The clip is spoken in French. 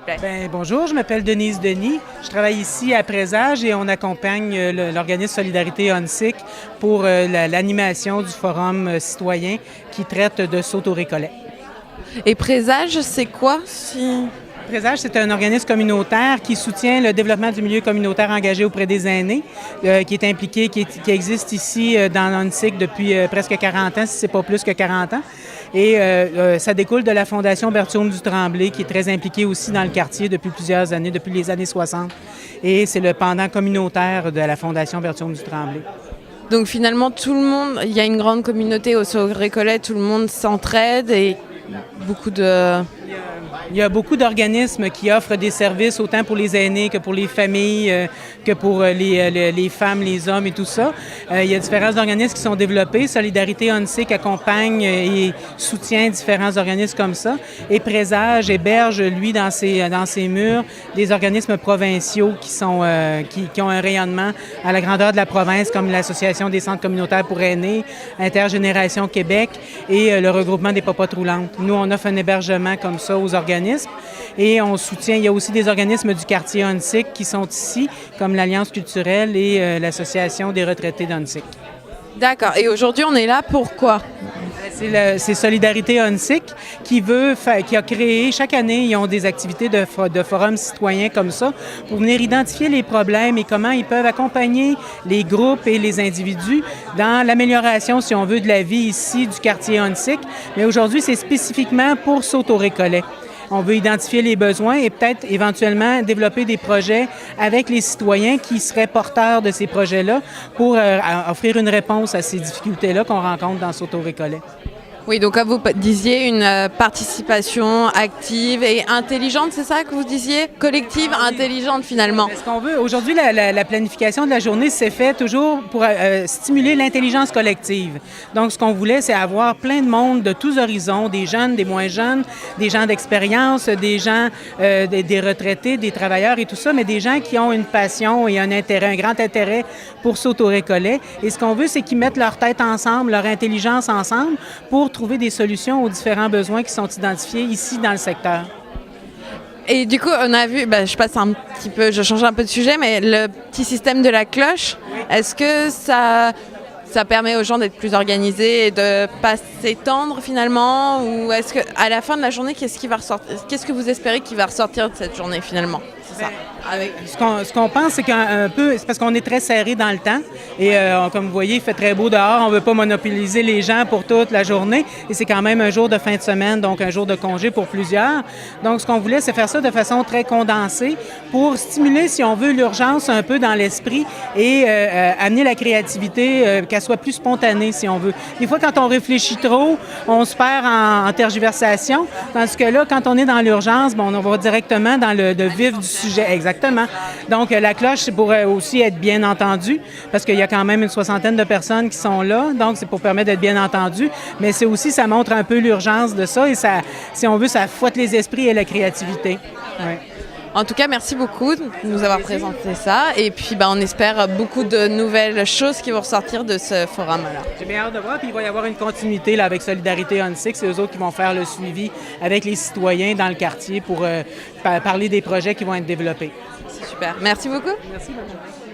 plaît? Bonjour, je m'appelle Denise Denis. Je travaille ici à Présage et on accompagne l'organisme Solidarité ONSIC pour l'animation du forum citoyen qui traite de saut au récollet. Et Présage, c'est quoi? Présage, c'est un organisme communautaire qui soutient le développement du milieu communautaire engagé auprès des aînés, qui est impliqué, qui existe ici dans l'ONSIC depuis presque 40 ans, si ce n'est pas plus que 40 ans. Et ça découle de la Fondation Berthiaume du Tremblay, qui est très impliquée aussi dans le quartier depuis plusieurs années, depuis les années 60. Et c'est le pendant communautaire de la Fondation Berthiaume du Tremblay. Donc finalement, tout le monde, il y a une grande communauté au saut au récollet, tout le monde s'entraide et beaucoup de... Il y a beaucoup d'organismes qui offrent des services autant pour les aînés que pour les familles, que pour les femmes, les hommes et tout ça. Il y a différents organismes qui sont développés. Solidarité ONSIC accompagne et soutient différents organismes comme ça. Et Présage héberge, lui, dans ses murs, des organismes provinciaux qui ont un rayonnement à la grandeur de la province, comme l'Association des centres communautaires pour aînés, Intergénération Québec et le regroupement des popotes roulantes. Nous, on offre un hébergement comme ça aux organismes et on soutient, il y a aussi des organismes du quartier ONSIC qui sont ici, comme l'Alliance culturelle et l'Association des retraités d'ONSIC. D'accord. Et aujourd'hui, on est là pour quoi? C'est Solidarité ONSIC qui a créé, chaque année, ils ont des activités de forums citoyens comme ça pour venir identifier les problèmes et comment ils peuvent accompagner les groupes et les individus dans l'amélioration, si on veut, de la vie ici du quartier ONSIC. Mais aujourd'hui, c'est spécifiquement pour saut au récollet. On veut identifier les besoins et peut-être éventuellement développer des projets avec les citoyens qui seraient porteurs de ces projets-là pour offrir une réponse à ces difficultés-là qu'on rencontre dans saut au récollet. Oui, donc comme vous disiez, une participation active et intelligente, c'est ça que vous disiez? Collective, intelligente finalement. Ce qu'on veut, aujourd'hui, la planification de la journée s'est faite toujours pour stimuler l'intelligence collective. Donc, ce qu'on voulait, c'est avoir plein de monde de tous horizons, des jeunes, des moins jeunes, des gens d'expérience, des gens, des retraités, des travailleurs et tout ça, mais des gens qui ont une passion et un intérêt, un grand intérêt pour s'auto-récoller. Et ce qu'on veut, c'est qu'ils mettent leur tête ensemble, leur intelligence ensemble pour trouver des solutions aux différents besoins qui sont identifiés ici dans le secteur. Et du coup, on a vu, je change un peu de sujet, mais le petit système de la cloche, est-ce que ça permet aux gens d'être plus organisés et de ne pas s'étendre finalement? Ou est-ce qu'à la fin de la journée, qu'est-ce que vous espérez qui va ressortir de cette journée finalement? C'est ça. Ce qu'on pense, c'est c'est parce qu'on est très serré dans le temps et comme vous voyez, il fait très beau dehors. On ne veut pas monopoliser les gens pour toute la journée et c'est quand même un jour de fin de semaine, donc un jour de congé pour plusieurs. Donc, ce qu'on voulait, c'est faire ça de façon très condensée pour stimuler, si on veut, l'urgence un peu dans l'esprit et amener la créativité, qu'elle soit plus spontanée, si on veut. Des fois, quand on réfléchit trop, on se perd en tergiversation, tandis que là, quand on est dans l'urgence, on va directement dans le vif du sujet. Exactement. Donc, la cloche pourrait aussi être bien entendue parce qu'il y a quand même une 60aine de personnes qui sont là. Donc, c'est pour permettre d'être bien entendu. Mais c'est aussi, ça montre un peu l'urgence de ça et ça, si on veut, ça fouette les esprits et la créativité. Ouais. En tout cas, merci beaucoup de nous avoir présenté ça. Et puis, on espère beaucoup de nouvelles choses qui vont ressortir de ce forum-là. J'ai bien hâte de voir. Puis, il va y avoir une continuité là, avec Solidarité ONSIC. C'est eux autres qui vont faire le suivi avec les citoyens dans le quartier pour parler des projets qui vont être développés. C'est super. Merci beaucoup. Merci, bonne journée.